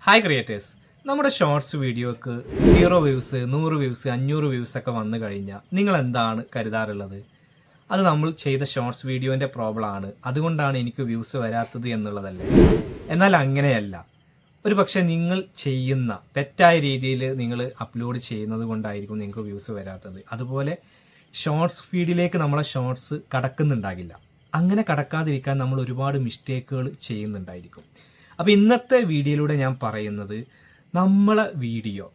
Hi creators, നമ്മുടെ shorts വീഡിയോക്ക് 0 views 100 views 500 views ഒക്കെ വന്നു കഴിഞ്ഞാൽ നിങ്ങൾ എന്താണ് കരുതാറുള്ളത്? അത് നമ്മൾ ചെയ്ത ഷോർട്സ് വീഡിയോൻ്റെ പ്രോബ്ലം ആണ്, അതുകൊണ്ടാണ് എനിക്ക് വ്യൂസ് വരാത്തത് എന്നുള്ളതല്ലേ? എന്നാൽ അങ്ങനെയല്ല. ഒരു പക്ഷേ നിങ്ങൾ ചെയ്യുന്ന തെറ്റായ രീതിയിൽ നിങ്ങൾ അപ്ലോഡ് ചെയ്യുന്നത് കൊണ്ടായിരിക്കും നിങ്ങൾക്ക് വ്യൂസ് വരാത്തത്. അതുപോലെ ഷോർട്സ് ഫീഡിലേക്ക് നമ്മളെ ഷോർട്സ് കടക്കുന്നുണ്ടാകില്ല. അങ്ങനെ കടക്കാതിരിക്കാൻ നമ്മൾ ഒരുപാട് മിസ്റ്റേക്കുകൾ ചെയ്യുന്നുണ്ടായിരിക്കും. അപ്പോൾ ഇന്നത്തെ വീഡിയോയിലൂടെ ഞാൻ പറയുന്നത് നമ്മളെ വീഡിയോ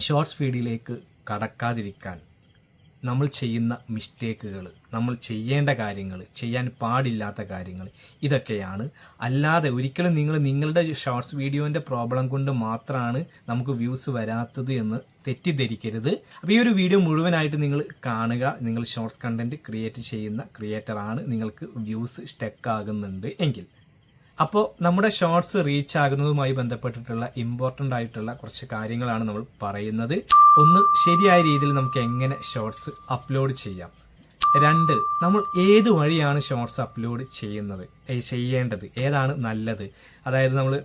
ഷോർട്സ് ഫീഡിലേക്ക് കടക്കാതിരിക്കാൻ നമ്മൾ ചെയ്യുന്ന മിസ്റ്റേക്കുകൾ, നമ്മൾ ചെയ്യേണ്ട കാര്യങ്ങൾ, ചെയ്യാൻ പാടില്ലാത്ത കാര്യങ്ങൾ ഇതൊക്കെയാണ്. അല്ലാതെ ഒരിക്കലും നിങ്ങളുടെ ഷോർട്സ് വീഡിയോൻ്റെ പ്രോബ്ലം കൊണ്ട് മാത്രമാണ് നമുക്ക് വ്യൂസ് വരാത്തത് എന്ന് തെറ്റിദ്ധരിക്കരുത്. അപ്പോൾ ഈ ഒരു വീഡിയോ മുഴുവനായിട്ട് നിങ്ങൾ കാണുക. നിങ്ങൾ ഷോർട്സ് കണ്ടന്റ് ക്രിയേറ്റ് ചെയ്യുന്ന ക്രിയേറ്ററാണ്, നിങ്ങൾക്ക് വ്യൂസ് സ്റ്റക്ക് ആകുന്നുണ്ട് എങ്കിൽ. അപ്പോൾ നമ്മുടെ ഷോർട്സ് റീച്ച് ആകുന്നതുമായി ബന്ധപ്പെട്ടിട്ടുള്ള ഇമ്പോർട്ടൻ്റ് ആയിട്ടുള്ള കുറച്ച് കാര്യങ്ങളാണ് നമ്മൾ പറയുന്നത്. ഒന്ന്, ശരിയായ രീതിയിൽ നമുക്ക് എങ്ങനെ ഷോർട്സ് അപ്ലോഡ് ചെയ്യാം. 2, നമ്മൾ ഏത് വഴിയാണ് ഷോർട്സ് അപ്ലോഡ് ചെയ്യേണ്ടത്, ഏതാണ് നല്ലത്. അതായത് നമ്മൾ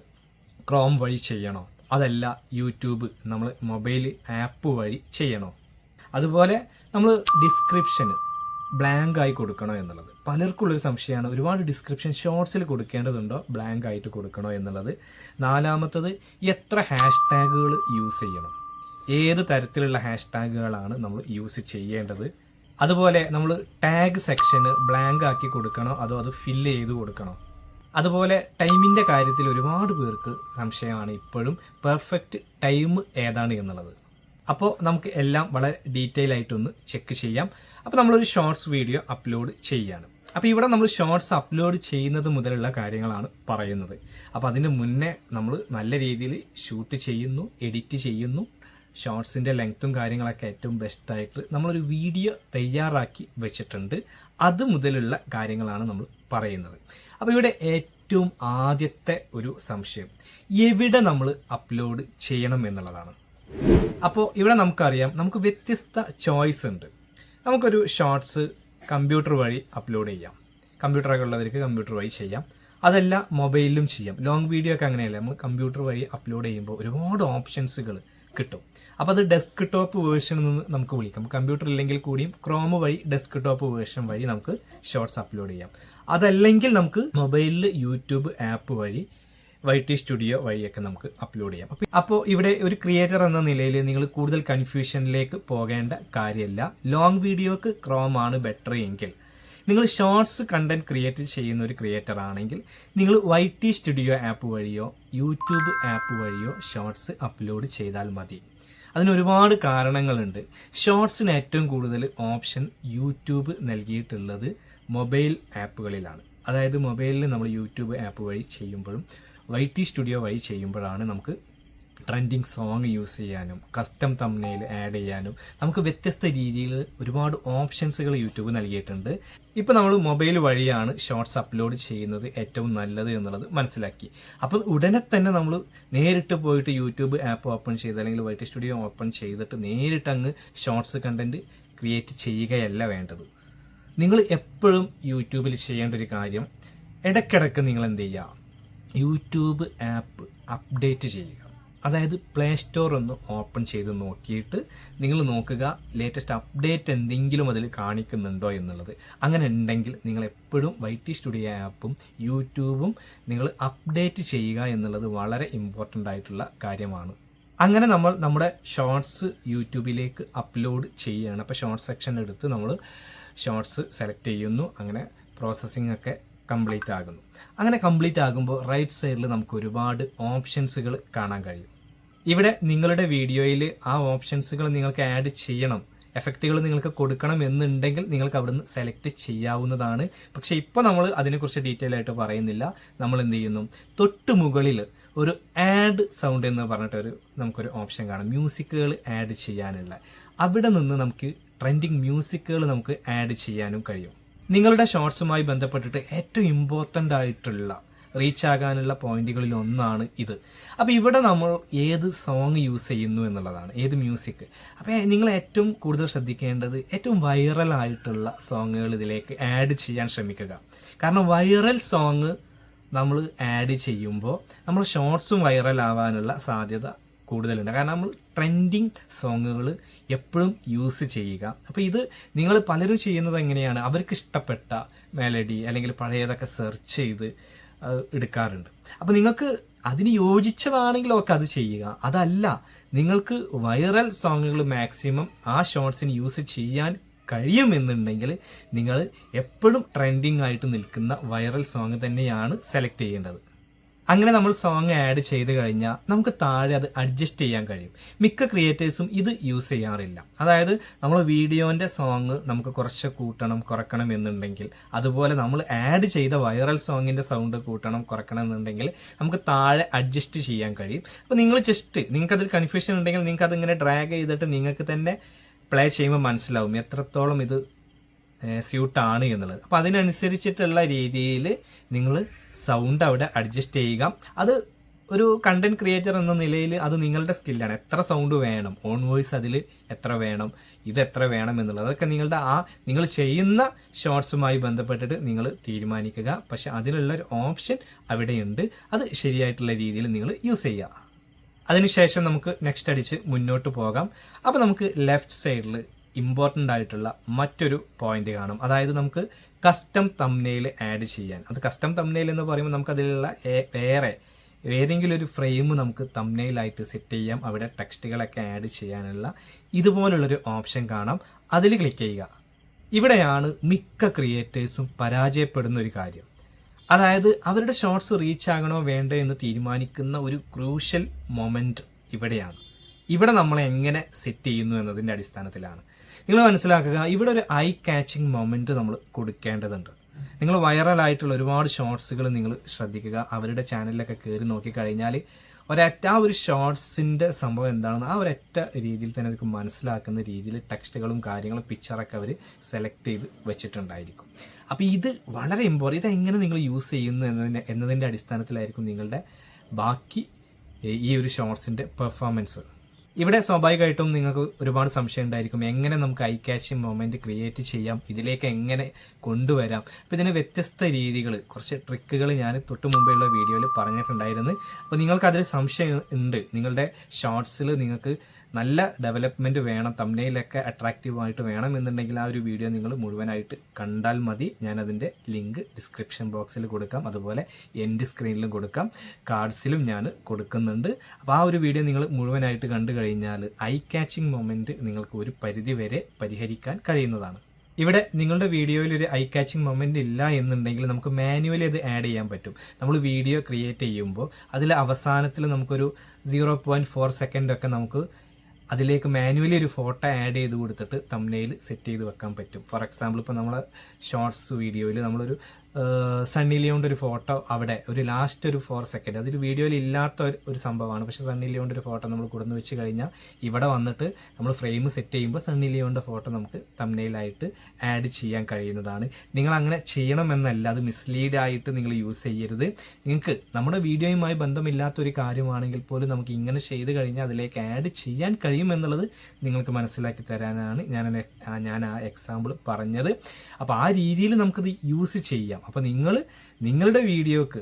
ക്രോം വഴി ചെയ്യണോ, അതല്ല യൂട്യൂബ് നമ്മൾ മൊബൈൽ ആപ്പ് വഴി ചെയ്യണോ. അതുപോലെ നമ്മൾ ഡിസ്ക്രിപ്ഷന് ബ്ലാങ്ക് ആയി കൊടുക്കണോ എന്നുള്ളത് പലർക്കുള്ളൊരു സംശയമാണ്. ഒരുപാട് ഡിസ്ക്രിപ്ഷൻ ഷോർട്സിൽ കൊടുക്കേണ്ടതുണ്ടോ, ബ്ലാങ്ക് ആയിട്ട് കൊടുക്കണോ എന്നുള്ളത്. 4, എത്ര ഹാഷ്ടാഗുകൾ യൂസ് ചെയ്യണം, ഏത് തരത്തിലുള്ള ഹാഷ്ടാഗുകളാണ് നമ്മൾ യൂസ് ചെയ്യേണ്ടത്. അതുപോലെ നമ്മൾ ടാഗ് സെക്ഷന് ബ്ലാങ്ക് ആക്കി കൊടുക്കണോ അതോ അത് ഫില്ല് ചെയ്ത് കൊടുക്കണോ. അതുപോലെ ടൈമിൻ്റെ കാര്യത്തിൽ ഒരുപാട് പേർക്ക് സംശയമാണ് ഇപ്പോഴും, പെർഫെക്റ്റ് ടൈം ഏതാണ് എന്നുള്ളത്. അപ്പോൾ നമുക്ക് എല്ലാം വളരെ ഡീറ്റെയിൽ ആയിട്ടൊന്ന് ചെക്ക് ചെയ്യാം. അപ്പോൾ നമ്മളൊരു ഷോർട്സ് വീഡിയോ അപ്ലോഡ് ചെയ്യുകയാണ്. അപ്പോൾ ഇവിടെ നമ്മൾ ഷോർട്സ് അപ്ലോഡ് ചെയ്യുന്നത് മുതലുള്ള കാര്യങ്ങളാണ് പറയുന്നത്. അപ്പോൾ അതിന് മുന്നേ നമ്മൾ നല്ല രീതിയിൽ ഷൂട്ട് ചെയ്യുന്നു, എഡിറ്റ് ചെയ്യുന്നു, ഷോർട്സിൻ്റെ ലെങ്ത്തും കാര്യങ്ങളൊക്കെ ഏറ്റവും ബെസ്റ്റായിട്ട് നമ്മളൊരു വീഡിയോ തയ്യാറാക്കി വെച്ചിട്ടുണ്ട്. അത് മുതലുള്ള കാര്യങ്ങളാണ് നമ്മൾ പറയുന്നത്. അപ്പോൾ ഇവിടെ ഏറ്റവും ആദ്യത്തെ ഒരു സംശയം, എവിടെ നമ്മൾ അപ്ലോഡ് ചെയ്യണം എന്നുള്ളതാണ്. അപ്പോൾ ഇവിടെ നമുക്കറിയാം, നമുക്ക് വ്യത്യസ്ത ചോയ്സ് ഉണ്ട്. നമുക്കൊരു ഷോർട്സ് കമ്പ്യൂട്ടർ വഴി അപ്ലോഡ് ചെയ്യാം, കമ്പ്യൂട്ടറൊക്കെ ഉള്ളവർക്ക് കമ്പ്യൂട്ടർ വഴി ചെയ്യാം. അതല്ല മൊബൈലിലും ചെയ്യാം. ലോങ് വീഡിയോ ഒക്കെ അങ്ങനെയല്ല, നമ്മൾ കമ്പ്യൂട്ടർ വഴി അപ്ലോഡ് ചെയ്യുമ്പോൾ ഒരുപാട് ഓപ്ഷൻസുകൾ കിട്ടും. അപ്പോൾ അത് ഡെസ്ക് ടോപ്പ് വേർഷൻ നിന്ന് നമുക്ക് വിളിക്കാം. കമ്പ്യൂട്ടർ ഇല്ലെങ്കിൽ കൂടിയും ക്രോം വഴി ഡെസ്ക് ടോപ്പ് വേർഷൻ വഴി നമുക്ക് ഷോർട്സ് അപ്ലോഡ് ചെയ്യാം. അതല്ലെങ്കിൽ നമുക്ക് മൊബൈലിൽ യൂട്യൂബ് ആപ്പ് വഴി YT സ്റ്റുഡിയോ വഴിയൊക്കെ നമുക്ക് അപ്ലോഡ് ചെയ്യാം. അപ്പോൾ ഇവിടെ ഒരു ക്രിയേറ്റർ എന്ന നിലയിൽ നിങ്ങൾ കൂടുതൽ കൺഫ്യൂഷനിലേക്ക് പോകേണ്ട കാര്യമില്ല. ലോങ് വീഡിയോക്ക് ക്രോം ആണ് ബെറ്റർ എങ്കിൽ, നിങ്ങൾ ഷോർട്സ് കണ്ടന്റ് ക്രിയേറ്റ് ചെയ്യുന്ന ഒരു ക്രിയേറ്റർ ആണെങ്കിൽ നിങ്ങൾ YT സ്റ്റുഡിയോ ആപ്പ് വഴിയോ യൂട്യൂബ് ആപ്പ് വഴിയോ ഷോർട്സ് അപ്ലോഡ് ചെയ്താൽ മതി. അതിന് ഒരുപാട് കാരണങ്ങളുണ്ട്. ഷോർട്സിന് ഏറ്റവും കൂടുതൽ ഓപ്ഷൻ യൂട്യൂബ് നൽകിയിട്ടുള്ളത് മൊബൈൽ ആപ്പുകളിലാണ്. അതായത് മൊബൈലിൽ നമ്മൾ യൂട്യൂബ് ആപ്പ് വഴി ചെയ്യുമ്പോഴും YT സ്റ്റുഡിയോ വഴി ചെയ്യുമ്പോഴാണ് നമുക്ക് ട്രെൻഡിങ് സോങ് യൂസ് ചെയ്യാനും കസ്റ്റം തംബ്നെയിൽ ആഡ് ചെയ്യാനും നമുക്ക് വ്യത്യസ്ത രീതിയിൽ ഒരുപാട് ഓപ്ഷൻസുകൾ യൂട്യൂബ് നൽകിയിട്ടുണ്ട്. ഇപ്പോൾ നമ്മൾ മൊബൈൽ വഴിയാണ് ഷോർട്സ് അപ്ലോഡ് ചെയ്യുന്നത് ഏറ്റവും നല്ലത് എന്നുള്ളത് മനസ്സിലാക്കി. അപ്പം ഉടനെ തന്നെ നമ്മൾ നേരിട്ട് പോയിട്ട് യൂട്യൂബ് ആപ്പ് ഓപ്പൺ ചെയ്ത് അല്ലെങ്കിൽ YT സ്റ്റുഡിയോ ഓപ്പൺ ചെയ്തിട്ട് നേരിട്ട് അങ്ങ് ഷോർട്സ് കണ്ടന്റ് ക്രിയേറ്റ് ചെയ്യുകയല്ല വേണ്ടത്. നിങ്ങൾ എപ്പോഴും യൂട്യൂബിൽ ചെയ്യേണ്ട ഒരു കാര്യം, ഇടയ്ക്കിടയ്ക്ക് നിങ്ങൾ എന്ത് ചെയ്യുക, യൂട്യൂബ് ആപ്പ് അപ്ഡേറ്റ് ചെയ്യുക. അതായത് പ്ലേ സ്റ്റോർ ഒന്ന് ഓപ്പൺ ചെയ്ത് നോക്കിയിട്ട് നിങ്ങൾ നോക്കുക ലേറ്റസ്റ്റ് അപ്ഡേറ്റ് എന്തെങ്കിലും അതിൽ കാണിക്കുന്നുണ്ടോ എന്നുള്ളത്. അങ്ങനെ ഉണ്ടെങ്കിൽ നിങ്ങൾ എപ്പോഴും YT സ്റ്റുഡിയോ ആപ്പും യൂട്യൂബും നിങ്ങൾ അപ്ഡേറ്റ് ചെയ്യുക എന്നുള്ളത് വളരെ ഇമ്പോർട്ടൻ്റ് ആയിട്ടുള്ള കാര്യമാണ്. അങ്ങനെ നമ്മൾ നമ്മുടെ ഷോർട്സ് യൂട്യൂബിലേക്ക് അപ്ലോഡ് ചെയ്യുകയാണ്. അപ്പോൾ ഷോർട്സ് സെക്ഷൻ എടുത്ത് നമ്മൾ ഷോർട്സ് സെലക്ട് ചെയ്യുന്നു, അങ്ങനെ പ്രോസസ്സിംഗ് ഒക്കെ കംപ്ലീറ്റ് ആകുന്നു. അങ്ങനെ കംപ്ലീറ്റ് ആകുമ്പോൾ റൈറ്റ് സൈഡിൽ നമുക്ക് ഒരുപാട് ഓപ്ഷൻസുകൾ കാണാൻ കഴിയും. ഇവിടെ നിങ്ങളുടെ വീഡിയോയിൽ ആ ഓപ്ഷൻസുകൾ നിങ്ങൾക്ക് ആഡ് ചെയ്യണം, എഫക്റ്റുകൾ നിങ്ങൾക്ക് കൊടുക്കണം എന്നുണ്ടെങ്കിൽ നിങ്ങൾക്ക് അവിടുന്ന് സെലക്ട് ചെയ്യാവുന്നതാണ്. പക്ഷേ ഇപ്പോൾ നമ്മൾ അതിനെക്കുറിച്ച് ഡീറ്റെയിൽ ആയിട്ട് പറയുന്നില്ല. നമ്മൾ എന്ത് ചെയ്യുന്നു, തൊട്ട് മുകളിൽ ഒരു ആഡ് സൗണ്ട് എന്ന് പറഞ്ഞിട്ടൊരു നമുക്കൊരു ഓപ്ഷൻ കാണാം, മ്യൂസിക്കുകൾ ആഡ് ചെയ്യാനുള്ള. അവിടെ നിന്ന് നമുക്ക് ട്രെൻഡിങ് മ്യൂസിക്കുകൾ നമുക്ക് ആഡ് ചെയ്യാനും കഴിയും. നിങ്ങളുടെ ഷോർട്സുമായി ബന്ധപ്പെട്ടിട്ട് ഏറ്റവും ഇമ്പോർട്ടൻ്റ് ആയിട്ടുള്ള റീച്ച് ആകാനുള്ള പോയിന്റുകളിൽ ഒന്നാണ് ഇത്. അപ്പോൾ ഇവിടെ നമ്മൾ ഏത് സോങ് യൂസ് ചെയ്യുന്നു എന്നുള്ളതാണ്, ഏത് മ്യൂസിക്. അപ്പോൾ നിങ്ങൾ ഏറ്റവും കൂടുതൽ ശ്രദ്ധിക്കേണ്ടത് ഏറ്റവും വൈറൽ ആയിട്ടുള്ള സോങ്ങുകൾ ഇതിലേക്ക് ആഡ് ചെയ്യാൻ ശ്രമിക്കുക. കാരണം വൈറൽ സോങ് നമ്മൾ ആഡ് ചെയ്യുമ്പോൾ നമ്മൾ ഷോർട്സും വൈറൽ ആവാനുള്ള സാധ്യത കൂടുതലുണ്ട്. കാരണം നമ്മൾ ട്രെൻഡിങ് സോങ്ങുകൾ എപ്പോഴും യൂസ് ചെയ്യുക. അപ്പോൾ ഇത് നിങ്ങൾ പലരും ചെയ്യുന്നത് എങ്ങനെയാണ്, അവർക്ക് ഇഷ്ടപ്പെട്ട മെലഡി അല്ലെങ്കിൽ പഴയതൊക്കെ സെർച്ച് ചെയ്ത് എടുക്കാറുണ്ട്. അപ്പോൾ നിങ്ങൾക്ക് അതിന് യോജിച്ചതാണെങ്കിൽ ഒക്കെ അത് ചെയ്യുക. അതല്ല, നിങ്ങൾക്ക് വൈറൽ സോങ്ങുകൾ മാക്സിമം ആ ഷോർട്സിന് യൂസ് ചെയ്യാൻ കഴിയുമെന്നുണ്ടെങ്കിൽ നിങ്ങൾ എപ്പോഴും ട്രെൻഡിങ് ആയിട്ട് നിൽക്കുന്ന വൈറൽ സോങ് തന്നെയാണ് സെലക്ട് ചെയ്യേണ്ടത്. അങ്ങനെ നമ്മൾ സോങ് ആഡ് ചെയ്ത് കഴിഞ്ഞാൽ നമുക്ക് താഴെ അത് അഡ്ജസ്റ്റ് ചെയ്യാൻ കഴിയും. മിക്ക ക്രിയേറ്റേഴ്സും ഇത് യൂസ് ചെയ്യാറില്ല. അതായത് നമ്മൾ വീഡിയോൻ്റെ സോങ് നമുക്ക് കുറച്ച് കൂട്ടണം കുറക്കണം എന്നുണ്ടെങ്കിൽ, അതുപോലെ നമ്മൾ ആഡ് ചെയ്ത വൈറൽ സോങ്ങിൻ്റെ സൗണ്ട് കൂട്ടണം കുറക്കണം എന്നുണ്ടെങ്കിൽ നമുക്ക് താഴെ അഡ്ജസ്റ്റ് ചെയ്യാൻ കഴിയും. അപ്പോൾ നിങ്ങൾ നിങ്ങൾക്കതിൽ കൺഫ്യൂഷൻ ഉണ്ടെങ്കിൽ നിങ്ങൾക്ക് അതിങ്ങനെ ഡ്രാഗ് ചെയ്തിട്ട് നിങ്ങൾക്ക് തന്നെ പ്ലേ ചെയ്യുമ്പോൾ മനസ്സിലാവും എത്രത്തോളം ഇത് സ്യൂട്ടാണ് എന്നുള്ളത്. അപ്പോൾ അതിനനുസരിച്ചിട്ടുള്ള രീതിയിൽ നിങ്ങൾ സൗണ്ട് അവിടെ അഡ്ജസ്റ്റ് ചെയ്യുക. അത് ഒരു കണ്ടന്റ് ക്രിയേറ്റർ എന്ന നിലയിൽ അത് നിങ്ങളുടെ സ്കില്ലാണ്. എത്ര സൗണ്ട് വേണം, ഓൺ വോയിസ് അതിൽ എത്ര വേണം, ഇത് എത്ര വേണം എന്നുള്ളത് അതൊക്കെ നിങ്ങളുടെ നിങ്ങൾ ചെയ്യുന്ന ഷോർട്സുമായി ബന്ധപ്പെട്ടിട്ട് നിങ്ങൾ തീരുമാനിക്കുക. പക്ഷെ അതിനുള്ളൊരു ഓപ്ഷൻ അവിടെയുണ്ട്. അത് ശരിയായിട്ടുള്ള രീതിയിൽ നിങ്ങൾ യൂസ് ചെയ്യുക. അതിനുശേഷം നമുക്ക് നെക്സ്റ്റ് അടിച്ച് മുന്നോട്ട് പോകാം. അപ്പോൾ നമുക്ക് ലെഫ്റ്റ് സൈഡിൽ ഇമ്പോർട്ടൻ്റ് ആയിട്ടുള്ള മറ്റൊരു പോയിന്റ് കാണും. അതായത് നമുക്ക് കസ്റ്റം തംബ്നെയിൽ ആഡ് ചെയ്യാൻ. അത് കസ്റ്റം തംബ്നെയിൽ എന്ന് പറയുമ്പോൾ നമുക്ക് അതിലുള്ള വേറെ ഏതെങ്കിലും ഒരു ഫ്രെയിം നമുക്ക് തംബ്നെയിലായിട്ട് സെറ്റ് ചെയ്യാം. അവിടെ ടെക്സ്റ്റുകളൊക്കെ ആഡ് ചെയ്യാനുള്ള ഇതുപോലുള്ളൊരു ഓപ്ഷൻ കാണാം. അതിൽ ക്ലിക്ക് ചെയ്യുക. ഇവിടെയാണ് മിക്ക ക്രിയേറ്റേഴ്സും പരാജയപ്പെടുന്ന ഒരു കാര്യം. അതായത് അവരുടെ ഷോർട്സ് റീച്ച് ആകണോ വേണ്ടോ എന്ന് തീരുമാനിക്കുന്ന ഒരു ക്രൂഷ്യൽ മൊമെൻറ്റ് ഇവിടെയാണ്. ഇവിടെ നമ്മൾ എങ്ങനെ സെറ്റ് ചെയ്യുന്നു എന്നതിൻ്റെ അടിസ്ഥാനത്തിലാണ്. നിങ്ങൾ മനസ്സിലാക്കുക, ഇവിടെ ഒരു ഐ കാച്ചിങ് മൊമെൻറ്റ് നമ്മൾ കൊടുക്കേണ്ടതുണ്ട്. നിങ്ങൾ വൈറലായിട്ടുള്ള ഒരുപാട് ഷോർട്സുകൾ നിങ്ങൾ ശ്രദ്ധിക്കുക. അവരുടെ ചാനലിലൊക്കെ കയറി നോക്കിക്കഴിഞ്ഞാൽ ആ ഒരു ഷോർട്സിൻ്റെ സംഭവം എന്താണെന്ന് ആ ഒരൊറ്റ രീതിയിൽ തന്നെ അവർക്ക് മനസ്സിലാക്കുന്ന രീതിയിൽ ടെക്സ്റ്റുകളും കാര്യങ്ങളും പിക്ചറൊക്കെ അവർ സെലക്ട് ചെയ്ത് വെച്ചിട്ടുണ്ടായിരിക്കും. അപ്പോൾ ഇത് വളരെ ഇമ്പോർട്ടൻ്റ്. ഇതെങ്ങനെ നിങ്ങൾ യൂസ് ചെയ്യുന്നു എന്നതിൻ്റെ അടിസ്ഥാനത്തിലായിരിക്കും നിങ്ങളുടെ ബാക്കി ഈ ഒരു ഷോർട്സിൻ്റെ പെർഫോമൻസ്. ഇവിടെ സ്വാഭാവികമായിട്ടും നിങ്ങൾക്ക് ഒരുപാട് സംശയം ഉണ്ടായിരിക്കും, എങ്ങനെ നമുക്ക് ഐ ക്യാച്ചിങ് മൊമെൻറ്റ് ക്രിയേറ്റ് ചെയ്യാം, ഇതിലേക്ക് എങ്ങനെ കൊണ്ടുവരാം. അപ്പോൾ ഇതിന് വ്യത്യസ്ത രീതികൾ, കുറച്ച് ട്രിക്കുകൾ ഞാൻ തൊട്ട് മുമ്പുള്ള വീഡിയോയിൽ പറഞ്ഞിട്ടുണ്ടായിരുന്നു. അപ്പോൾ നിങ്ങൾക്കതിൽ സംശയം ഉണ്ട്, നിങ്ങളുടെ ഷോർട്സിൽ നിങ്ങൾക്ക് നല്ല ഡെവലപ്മെൻറ്റ് വേണം, തംബ്നെയിലൊക്കെ അട്രാക്റ്റീവായിട്ട് വേണം എന്നുണ്ടെങ്കിൽ ആ ഒരു വീഡിയോ നിങ്ങൾ മുഴുവനായിട്ട് കണ്ടാൽ മതി. ഞാനതിൻ്റെ ലിങ്ക് ഡിസ്ക്രിപ്ഷൻ ബോക്സിൽ കൊടുക്കാം, അതുപോലെ എൻഡ് സ്ക്രീനിലും കൊടുക്കാം, കാർഡ്സിലും ഞാൻ കൊടുക്കുന്നുണ്ട്. അപ്പോൾ ആ ഒരു വീഡിയോ നിങ്ങൾ മുഴുവനായിട്ട് കണ്ടു കഴിഞ്ഞാൽ ഐ ക്യാച്ചിങ് മൊമെൻറ്റ് നിങ്ങൾക്ക് ഒരു പരിധി വരെ പരിഹരിക്കാൻ കഴിയുന്നതാണ്. ഇവിടെ നിങ്ങളുടെ വീഡിയോയിൽ ഒരു ഐ കാച്ചിങ് മൊമെൻ്റ് ഇല്ല എന്നുണ്ടെങ്കിൽ നമുക്ക് മാനുവലി അത് ആഡ് ചെയ്യാൻ പറ്റും. നമ്മൾ വീഡിയോ ക്രിയേറ്റ് ചെയ്യുമ്പോൾ അതിൽ അവസാനത്തിൽ നമുക്കൊരു 0.4 സെക്കൻഡൊക്കെ നമുക്ക് അതിലേക്ക് മാനുവലി ഒരു ഫോട്ടോ ആഡ് ചെയ്ത് കൊടുത്തിട്ട് തംബ്നെയിൽ സെറ്റ് ചെയ്ത് വെക്കാൻ പറ്റും. ഫോർ എക്സാമ്പിൾ ഇപ്പോൾ നമ്മൾ ഷോർട്സ് വീഡിയോയിൽ നമ്മളൊരു സണ്ണി ലിയോൻ്റെ ഒരു ഫോട്ടോ അവിടെ ഒരു ലാസ്റ്റ് ഒരു 4 സെക്കൻഡ്, അതൊരു വീഡിയോയിൽ ഇല്ലാത്ത ഒരു സംഭവമാണ്. പക്ഷേ സണ്ണി ലിയോൻ്റെ ഒരു ഫോട്ടോ നമ്മൾ കൊടുന്ന് വെച്ച് കഴിഞ്ഞാൽ ഇവിടെ വന്നിട്ട് നമ്മൾ ഫ്രെയിം സെറ്റ് ചെയ്യുമ്പോൾ സണ്ണി ലിയോൻ്റെ ഫോട്ടോ നമുക്ക് തംബ്നെയിലായിട്ട് ആഡ് ചെയ്യാൻ കഴിയുന്നതാണ്. നിങ്ങൾ അങ്ങനെ ചെയ്യണമെന്നല്ല, അത് മിസ്ലീഡ് ആയിട്ട് നിങ്ങൾ യൂസ് ചെയ്യരുത്. നിങ്ങൾക്ക് നമ്മുടെ വീഡിയോയുമായി ബന്ധമില്ലാത്തൊരു കാര്യമാണെങ്കിൽ പോലും നമുക്ക് ഇങ്ങനെ ചെയ്ത് കഴിഞ്ഞാൽ അതിലേക്ക് ആഡ് ചെയ്യാൻ കഴിയുമെന്നുള്ളത് നിങ്ങൾക്ക് മനസ്സിലാക്കി തരാനാണ് ഞാൻ ആ എക്സാമ്പിൾ പറഞ്ഞത്. അപ്പോൾ ആ രീതിയിൽ നമുക്കത് യൂസ് ചെയ്യാം. അപ്പോൾ നിങ്ങളുടെ വീഡിയോക്ക്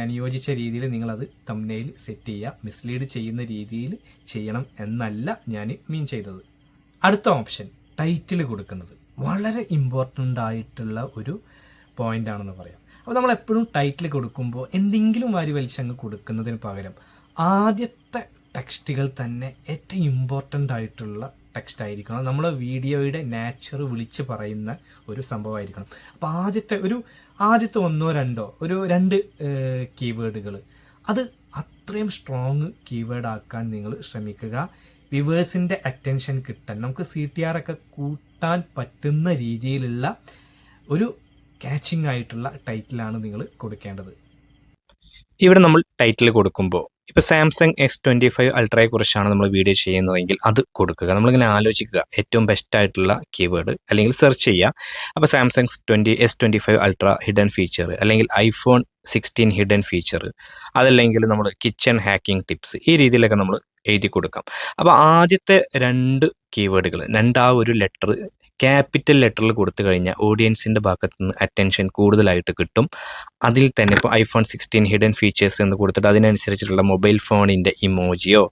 അനുയോജിച്ച രീതിയിൽ നിങ്ങളത് തംബ്നെയിൽ സെറ്റ് ചെയ്യുക. മിസ്ലീഡ് ചെയ്യുന്ന രീതിയിൽ ചെയ്യണം എന്നല്ല ഞാൻ മീൻ ചെയ്തത്. അടുത്ത ഓപ്ഷൻ ടൈറ്റിൽ കൊടുക്കുന്നത് വളരെ ഇമ്പോർട്ടൻ്റ് ആയിട്ടുള്ള ഒരു പോയിന്റ് ആണെന്ന് പറയാം. അപ്പോൾ നമ്മൾ എപ്പോഴും ടൈറ്റിൽ കൊടുക്കുമ്പോൾ എന്തെങ്കിലും വാരി വലിച്ചങ്ങ് കൊടുക്കുന്നതിന് പകരം ആദ്യത്തെ ടെക്സ്റ്റുകൾ തന്നെ ഏറ്റവും ഇമ്പോർട്ടൻ്റ് ആയിട്ടുള്ള ടെക്സ്റ്റ് ആയിരിക്കണം. നമ്മുടെ വീഡിയോയുടെ നാച്ചർ വിളിച്ച് പറയുന്ന ഒരു സംഭവമായിരിക്കണം. അപ്പോൾ ആദ്യത്തെ 1-2 ഒരു 2 കീവേഡുകൾ അത് അത്രയും സ്ട്രോങ് കീവേഡ് ആക്കാൻ നിങ്ങൾ ശ്രമിക്കുക. വ്യൂവേഴ്സിൻ്റെ അറ്റൻഷൻ കിട്ടാൻ, നമുക്ക് CTR ഒക്കെ കൂട്ടാൻ പറ്റുന്ന രീതിയിലുള്ള ഒരു ക്യാച്ചിങ് ആയിട്ടുള്ള ടൈറ്റിലാണ് നിങ്ങൾ കൊടുക്കേണ്ടത്. ഇവിടെ നമ്മൾ ടൈറ്റിൽ കൊടുക്കുമ്പോൾ ഇപ്പോൾ സാംസങ് S25 അൾട്രയെ കുറിച്ചാണ് നമ്മൾ വീഡിയോ ചെയ്യുന്നതെങ്കിൽ അത് കൊടുക്കുക. നമ്മളിങ്ങനെ ആലോചിക്കുക ഏറ്റവും ബെസ്റ്റ് ആയിട്ടുള്ള കീവേഡ്, അല്ലെങ്കിൽ സെർച്ച് ചെയ്യുക. അപ്പോൾ Samsung S25 ultra hidden feature, അല്ലെങ്കിൽ iPhone 16 ഹിഡൻ ഫീച്ചർ, അതല്ലെങ്കിൽ നമ്മൾ കിച്ചൺ ഹാക്കിംഗ് ടിപ്സ്, ഈ രീതിയിലൊക്കെ നമ്മൾ എഴുതി കൊടുക്കാം. അപ്പോൾ ആദ്യത്തെ 2 കീവേഡുകൾ, 2 ഒരു ലെറ്റർ ക്യാപിറ്റൽ ലെറ്ററിൽ കൊടുത്തു കഴിഞ്ഞാൽ ഓഡിയൻസിൻ്റെ ഭാഗത്ത് നിന്ന് അറ്റൻഷൻ കൂടുതലായിട്ട് കിട്ടും. അതിൽ തന്നെ ഇപ്പോൾ iPhone 16 ഹിഡൻ ഫീച്ചേഴ്സ് എന്ന് കൊടുത്തിട്ട് അതിനനുസരിച്ചിട്ടുള്ള മൊബൈൽ ഫോണിൻ്റെ ഇമോജിയോ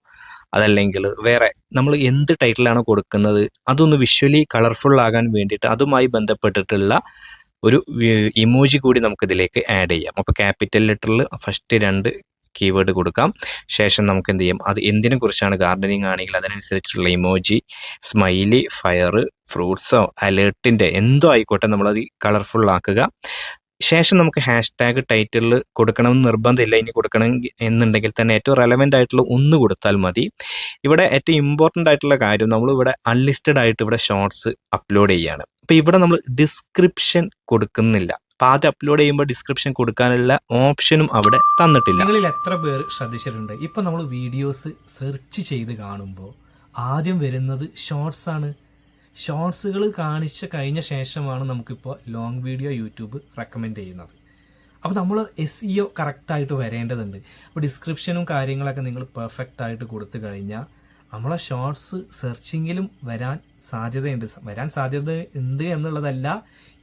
അതല്ലെങ്കിൽ വേറെ നമ്മൾ എന്ത് ടൈറ്റിലാണോ കൊടുക്കുന്നത് അതൊന്ന് വിഷ്വലി കളർഫുൾ ആകാൻ വേണ്ടിയിട്ട് അതുമായി ബന്ധപ്പെട്ടിട്ടുള്ള ഒരു ഇമോജി കൂടി നമുക്കിതിലേക്ക് ആഡ് ചെയ്യാം. അപ്പോൾ ക്യാപിറ്റൽ ലെറ്ററിൽ ഫസ്റ്റ് 2 കീവേഡ് കൊടുക്കാം. ശേഷം നമുക്ക് എന്ത് ചെയ്യാം, അത് എന്തിനെ കുറിച്ചാണ്, ഗാർഡനിങ് ആണെങ്കിൽ അതിനനുസരിച്ചുള്ള ഇമോജി, സ്മൈലി, ഫയർ, ഫ്രൂട്ട്സോ അലേർട്ടിൻ്റെ എന്തോ ആയിക്കോട്ടെ നമ്മളത് കളർഫുൾ ആക്കുക. ശേഷം നമുക്ക് #ടാഗ് ടൈറ്റിലിൽ കൊടുക്കണമെന്ന് നിർബന്ധമില്ല. ഇനി കൊടുക്കണം എന്നുണ്ടെങ്കിൽ തന്നെ ഏറ്റവും റെലവൻ്റ് ആയിട്ടുള്ള ഒന്ന് കൊടുത്താൽ മതി. ഇവിടെ ഏറ്റവും ഇമ്പോർട്ടൻ്റ് ആയിട്ടുള്ള കാര്യം നമ്മളിവിടെ അൺലിസ്റ്റഡ് ആയിട്ട് ഇവിടെ ഷോർട്സ് അപ്ലോഡ് ചെയ്യുകയാണ്. അപ്പോൾ ഇവിടെ നമ്മൾ ഡിസ്ക്രിപ്ഷൻ കൊടുക്കുന്നില്ല. അപ്പോൾ ആദ്യം അപ്ലോഡ് ചെയ്യുമ്പോൾ ഡിസ്ക്രിപ്ഷൻ കൊടുക്കാനുള്ള ഓപ്ഷനും അവിടെ തന്നിട്ടില്ല. നിങ്ങളിൽ എത്ര പേർ ശ്രദ്ധിച്ചിട്ടുണ്ട്, ഇപ്പം നമ്മൾ വീഡിയോസ് സെർച്ച് ചെയ്ത് കാണുമ്പോൾ ആദ്യം വരുന്നത് ഷോർട്സ് ആണ്. ഷോർട്സുകൾ കാണിച്ച് കഴിഞ്ഞ ശേഷമാണ് നമുക്കിപ്പോൾ ലോങ് വീഡിയോ യൂട്യൂബ് റെക്കമെൻഡ് ചെയ്യുന്നത്. അപ്പോൾ നമ്മൾ SEO കറക്റ്റായിട്ട് വരേണ്ടതുണ്ട്. അപ്പോൾ ഡിസ്ക്രിപ്ഷനും കാര്യങ്ങളൊക്കെ നിങ്ങൾ പെർഫെക്റ്റ് ആയിട്ട് കൊടുത്തു കഴിഞ്ഞാൽ നമ്മളെ ഷോർട്സ് സെർച്ചിങ്ങിലും വരാൻ സാധ്യതയുണ്ട് എന്നുള്ളതല്ല.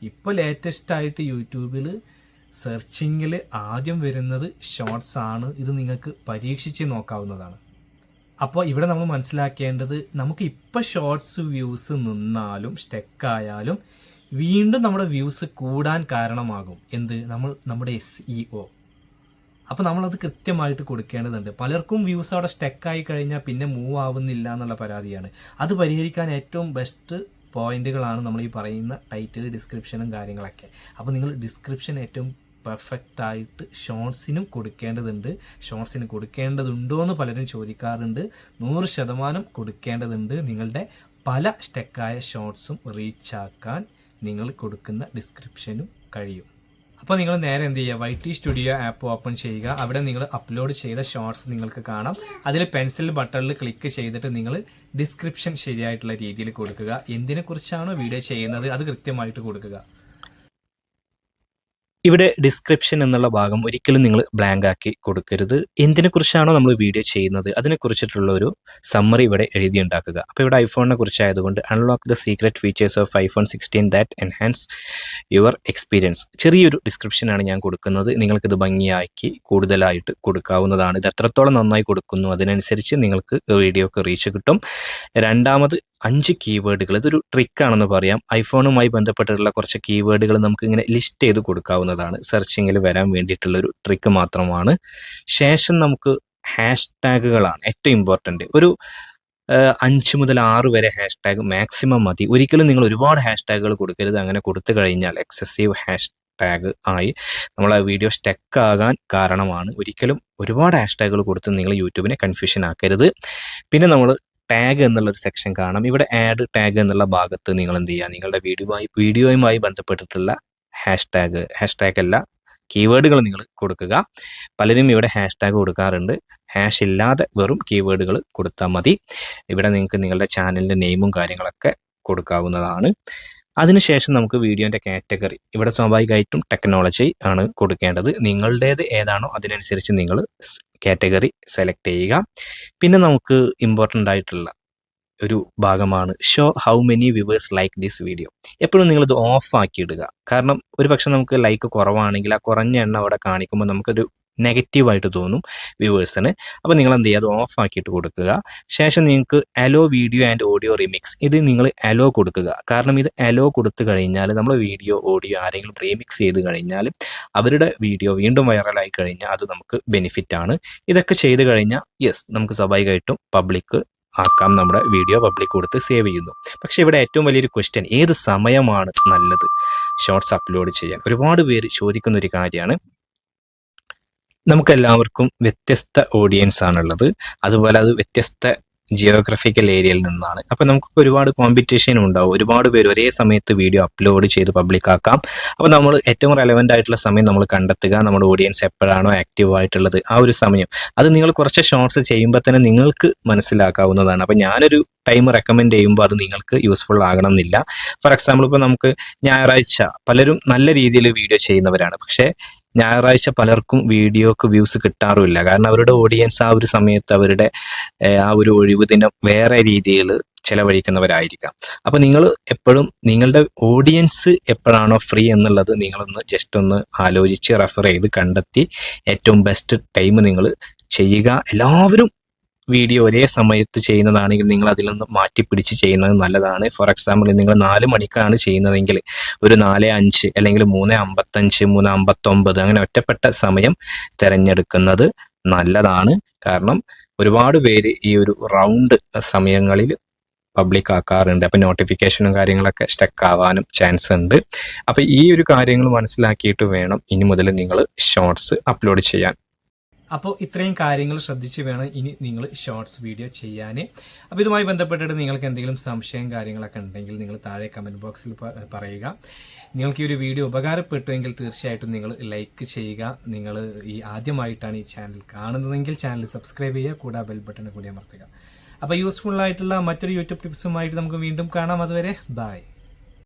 ഇപ്പോൾ ലേറ്റസ്റ്റ് ആയിട്ട് യൂട്യൂബിൽ സെർച്ചിങ്ങിൽ ആദ്യം വരുന്നത് ഷോർട്സ് ആണ്. ഇത് നിങ്ങൾക്ക് പരീക്ഷിച്ച് നോക്കാവുന്നതാണ്. അപ്പോൾ ഇവിടെ നമ്മൾ മനസ്സിലാക്കേണ്ടത്, നമുക്ക് ഇപ്പോൾ ഷോർട്സ് വ്യൂസ് നിന്നാലും സ്റ്റെക്കായാലും വീണ്ടും നമ്മുടെ വ്യൂസ് കൂടാൻ കാരണമാകും എന്ത്, നമ്മുടെ SEO. അപ്പോൾ നമ്മളത് കൃത്യമായിട്ട് കൊടുക്കേണ്ടതുണ്ട്. പലർക്കും വ്യൂസ് അവിടെ സ്റ്റെക്കായി കഴിഞ്ഞാൽ പിന്നെ മൂവ് ആവുന്നില്ല എന്നുള്ള പരാതിയാണ്. അത് പരിഹരിക്കാൻ ഏറ്റവും ബെസ്റ്റ് പോയിന്റുകളാണ് നമ്മൾ ഈ പറയുന്ന ടൈറ്റിൽ, ഡിസ്ക്രിപ്ഷനും കാര്യങ്ങളൊക്കെ. അപ്പോൾ നിങ്ങൾ ഡിസ്ക്രിപ്ഷൻ ഏറ്റവും പെർഫെക്റ്റ് ആയിട്ട് ഷോർട്സിനും കൊടുക്കേണ്ടതുണ്ട്. ഷോർട്സിന് കൊടുക്കേണ്ടതുണ്ടോ എന്ന് പലരും ചോദിക്കാറുണ്ട്. 100% കൊടുക്കേണ്ടതുണ്ട്. നിങ്ങളുടെ പല സ്റ്റെക്കായ ഷോർട്സും റീച്ചാക്കാൻ നിങ്ങൾ കൊടുക്കുന്ന ഡിസ്ക്രിപ്ഷനും കഴിയും. അപ്പോൾ നിങ്ങൾ നേരെ എന്ത് ചെയ്യുക, YT സ്റ്റുഡിയോ ആപ്പ് ഓപ്പൺ ചെയ്യുക. അവിടെ നിങ്ങൾ അപ്ലോഡ് ചെയ്ത ഷോർട്സ് നിങ്ങൾക്ക് കാണാം. അതിൽ പെൻസിൽ ബട്ടണിൽ ക്ലിക്ക് ചെയ്തിട്ട് നിങ്ങൾ ഡിസ്ക്രിപ്ഷൻ ശരിയായിട്ടുള്ള രീതിയിൽ കൊടുക്കുക. എന്തിനെക്കുറിച്ചാണോ വീഡിയോ ചെയ്യുന്നത് അത് കൃത്യമായിട്ട് കൊടുക്കുക. ഇവിടെ ഡിസ്ക്രിപ്ഷൻ എന്നുള്ള ഭാഗം ഒരിക്കലും നിങ്ങൾ ബ്ലാങ്ക് ആക്കി കൊടുക്കരുത്. എന്തിനെക്കുറിച്ചാണോ നമ്മൾ വീഡിയോ ചെയ്യുന്നത് അതിനെക്കുറിച്ചിട്ടുള്ള ഒരു സമ്മറി ഇവിടെ എഴുതിയുണ്ടാക്കുക. അപ്പോൾ ഇവിടെ ഐഫോണിനെ കുറിച്ചായതുകൊണ്ട് unlock the secret features of iPhone 16 that enhance your experience. ചെറിയൊരു ഡിസ്ക്രിപ്ഷനാണ് ഞാൻ കൊടുക്കുന്നത്. നിങ്ങൾക്കിത് ഭംഗിയാക്കി കൂടുതലായിട്ട് കൊടുക്കാവുന്നതാണ്. ഇത് എത്രത്തോളം നന്നായി കൊടുക്കുന്നു അതിനനുസരിച്ച് നിങ്ങൾക്ക് വീഡിയോക്ക് റീച്ച് കിട്ടും. രണ്ടാമത് 5 കീവേഡുകൾ, ഇതൊരു ട്രിക്കാണെന്ന് പറയാം. ഐഫോണുമായി ബന്ധപ്പെട്ടിട്ടുള്ള കുറച്ച് കീവേഡുകൾ നമുക്ക് ഇങ്ങനെ ലിസ്റ്റ് ചെയ്ത് കൊടുക്കാവുന്നതാണ്. സെർച്ചിങ്ങിൽ വരാൻ വേണ്ടിയിട്ടുള്ളൊരു ട്രിക്ക് മാത്രമാണ്. ശേഷം നമുക്ക് #ടാഗുകളാണ് ഏറ്റവും ഇമ്പോർട്ടൻ്റ്. ഒരു 5 മുതൽ 6 വരെ #ടാഗ് മാക്സിമം മതി. ഒരിക്കലും നിങ്ങൾ ഒരുപാട് #ടാഗുകൾ കൊടുക്കരുത്. അങ്ങനെ കൊടുത്തു കഴിഞ്ഞാൽ എക്സസീവ് #ടാഗ് ആയി നമ്മളെ വീഡിയോ സ്റ്റക്ക് ആകാൻ കാരണമാണ്. ഒരിക്കലും ഒരുപാട് #ടാഗുകൾ കൊടുത്ത് നിങ്ങൾ യൂട്യൂബിനെ കൺഫ്യൂഷൻ ആക്കരുത്. പിന്നെ നമ്മൾ ടാഗ് എന്നുള്ളൊരു സെക്ഷൻ കാണാം. ഇവിടെ ആഡ് ടാഗ് എന്നുള്ള ഭാഗത്ത് നിങ്ങൾ എന്ത് ചെയ്യുക, നിങ്ങളുടെ വീഡിയോയുമായി ബന്ധപ്പെട്ടിട്ടുള്ള #ടാഗ് അല്ല കീവേഡുകൾ നിങ്ങൾ കൊടുക്കുക. പലരും ഇവിടെ #ടാഗ് കൊടുക്കാറുണ്ട്. ഇല്ലാതെ വെറും കീവേഡുകൾ കൊടുത്താൽ മതി. ഇവിടെ നിങ്ങൾക്ക് നിങ്ങളുടെ ചാനലിൻ്റെ നെയിമും കാര്യങ്ങളൊക്കെ കൊടുക്കാവുന്നതാണ്. അതിനുശേഷം നമുക്ക് വീഡിയോൻ്റെ കാറ്റഗറി, ഇവിടെ സ്വാഭാവികമായിട്ടും ടെക്നോളജി ആണ് കൊടുക്കേണ്ടത്. നിങ്ങളുടേത് ഏതാണോ അതിനനുസരിച്ച് നിങ്ങൾ കാറ്റഗറി സെലക്ട് ചെയ്യുക. പിന്നെ നമുക്ക് ഇമ്പോർട്ടൻ്റ് ആയിട്ടുള്ള ഒരു ഭാഗമാണ് show how many viewers like this video. എപ്പോഴും നിങ്ങളിത് ഓഫ് ആക്കിയിടുക. കാരണം ഒരു പക്ഷെ നമുക്ക് ലൈക്ക് കുറവാണെങ്കിൽ ആ കുറഞ്ഞ എണ്ണം അവിടെ കാണിക്കുമ്പോൾ നമുക്കൊരു നെഗറ്റീവായിട്ട് തോന്നും വ്യൂവേഴ്സിന്. അപ്പോൾ നിങ്ങൾ എന്ത് ചെയ്യുക, അത് ഓഫ് ആക്കിയിട്ട് കൊടുക്കുക. ശേഷം നിങ്ങൾക്ക് hello video and audio remix, ഇത് നിങ്ങൾ അലോ കൊടുക്കുക. കാരണം ഇത് അലോ കൊടുത്തു കഴിഞ്ഞാൽ നമ്മൾ വീഡിയോ ഓഡിയോ ആരെങ്കിലും റീമിക്സ് ചെയ്ത് കഴിഞ്ഞാൽ അവരുടെ വീഡിയോ വീണ്ടും വൈറലായി കഴിഞ്ഞാൽ അത് നമുക്ക് ബെനിഫിറ്റ് ആണ്. ഇതൊക്കെ ചെയ്ത് കഴിഞ്ഞാൽ നമുക്ക് സ്വാഭാവികമായിട്ടും പബ്ലിക് ആക്കാം. നമ്മുടെ വീഡിയോ പബ്ലിക് കൊടുത്ത് സേവ് ചെയ്യുന്നു. പക്ഷേ ഇവിടെ ഏറ്റവും വലിയൊരു ക്വസ്റ്റ്യൻ, ഏത് സമയമാണ് നല്ലത് ഷോർട്സ് അപ്ലോഡ് ചെയ്യാൻ? ഒരുപാട് പേര് ചോദിക്കുന്ന ഒരു കാര്യമാണ്. നമുക്കെല്ലാവർക്കും വ്യത്യസ്ത ഓഡിയൻസ് ആണുള്ളത്. അതുപോലെ അത് വ്യത്യസ്ത ജിയോഗ്രഫിക്കൽ ഏരിയയിൽ നിന്നാണ്. അപ്പോൾ നമുക്ക് ഒരുപാട് കോമ്പറ്റീഷൻ ഉണ്ടാവും. ഒരുപാട് പേര് ഒരേ സമയത്ത് വീഡിയോ അപ്ലോഡ് ചെയ്ത് പബ്ലിക് ആക്കാം. അപ്പോൾ നമ്മൾ ഏറ്റവും റെലവൻ്റ് ആയിട്ടുള്ള സമയം നമ്മൾ കണ്ടെത്തുക. നമ്മുടെ ഓഡിയൻസ് എപ്പോഴാണോ ആക്റ്റീവ് ആയിട്ടുള്ളത് ആ ഒരു സമയം, അത് നിങ്ങൾ കുറച്ച് ഷോർട്സ് ചെയ്യുമ്പോൾ തന്നെ നിങ്ങൾക്ക് മനസ്സിലാക്കാവുന്നതാണ്. അപ്പോൾ ഞാനൊരു ടൈം റെക്കമെൻഡ് ചെയ്യുമ്പോൾ അത് നിങ്ങൾക്ക് യൂസ്ഫുൾ ആകണം എന്നില്ല. ഫോർ എക്സാമ്പിൾ ഇപ്പോൾ നമുക്ക് ഞായറാഴ്ച, പലരും നല്ല രീതിയിൽ വീഡിയോ ചെയ്യുന്നവരാണ്, പക്ഷേ ഞായറാഴ്ച പലർക്കും വീഡിയോക്ക് വ്യൂസ് കിട്ടാറുമില്ല. കാരണം അവരുടെ ഓഡിയൻസ് ആ ഒരു സമയത്ത് അവരുടെ ആ ഒരു ഒഴിവ് ദിനം വേറെ രീതിയിൽ ചെലവഴിക്കുന്നവരായിരിക്കാം. അപ്പോൾ നിങ്ങൾ എപ്പോഴും നിങ്ങളുടെ ഓഡിയൻസ് എപ്പോഴാണോ ഫ്രീ എന്നുള്ളത് നിങ്ങളൊന്ന് ജസ്റ്റ് ഒന്ന് ആലോചിച്ച് റെഫർ ചെയ്ത് കണ്ടെത്തി ഏറ്റവും ബെസ്റ്റ് ടൈം നിങ്ങൾ ചെയ്യുക. എല്ലാവരും വീഡിയോ ഒരേ സമയത്ത് ചെയ്യുന്നതാണെങ്കിൽ നിങ്ങൾ അതിൽ നിന്ന് മാറ്റിപ്പിടിച്ച് ചെയ്യുന്നത് നല്ലതാണ്. ഫോർ എക്സാമ്പിൾ നിങ്ങൾ 4 മണിക്കാണ് ചെയ്യുന്നതെങ്കിൽ ഒരു 4:05 അല്ലെങ്കിൽ 3:55 3:59 അങ്ങനെ ഒറ്റപ്പെട്ട സമയം തിരഞ്ഞെടുക്കുന്നത് നല്ലതാണ്. കാരണം ഒരുപാട് പേര് ഈ ഒരു റൗണ്ട് സമയങ്ങളിൽ പബ്ലിക് ആക്കാറുണ്ട്. അപ്പം നോട്ടിഫിക്കേഷനും കാര്യങ്ങളൊക്കെ സ്റ്റക്ക് ആവാനും ചാൻസ് ഉണ്ട്. അപ്പം ഈ ഒരു കാര്യങ്ങൾ മനസ്സിലാക്കിയിട്ട് വേണം ഇനി മുതൽ നിങ്ങൾ ഷോർട്സ് അപ്ലോഡ് ചെയ്യാൻ. അപ്പോൾ ഇത്രയും കാര്യങ്ങൾ ശ്രദ്ധിച്ച് വേണം ഇനി നിങ്ങൾ ഷോർട്സ് വീഡിയോ ചെയ്യാൻ. അപ്പോൾ ഇതുമായി ബന്ധപ്പെട്ടിട്ട് നിങ്ങൾക്ക് എന്തെങ്കിലും സംശയം കാര്യങ്ങളൊക്കെ ഉണ്ടെങ്കിൽ നിങ്ങൾ താഴെ കമൻറ്റ് ബോക്സിൽ പറയുക. നിങ്ങൾക്ക് ഈ ഒരു വീഡിയോ ഉപകാരപ്പെട്ടുവെങ്കിൽ തീർച്ചയായിട്ടും നിങ്ങൾ ലൈക്ക് ചെയ്യുക. നിങ്ങൾ ഈ ആദ്യമായിട്ടാണ് ഈ ചാനൽ കാണുന്നതെങ്കിൽ ചാനൽ സബ്സ്ക്രൈബ് ചെയ്യുക, കൂടാതെ ബെൽ ബട്ടൺ കൂടി അമർത്തുക. അപ്പോൾ യൂസ്ഫുൾ ആയിട്ടുള്ള മറ്റൊരു യൂട്യൂബ് ടിപ്സുമായിട്ട് നമുക്ക് വീണ്ടും കാണാം. അതുവരെ ബൈ.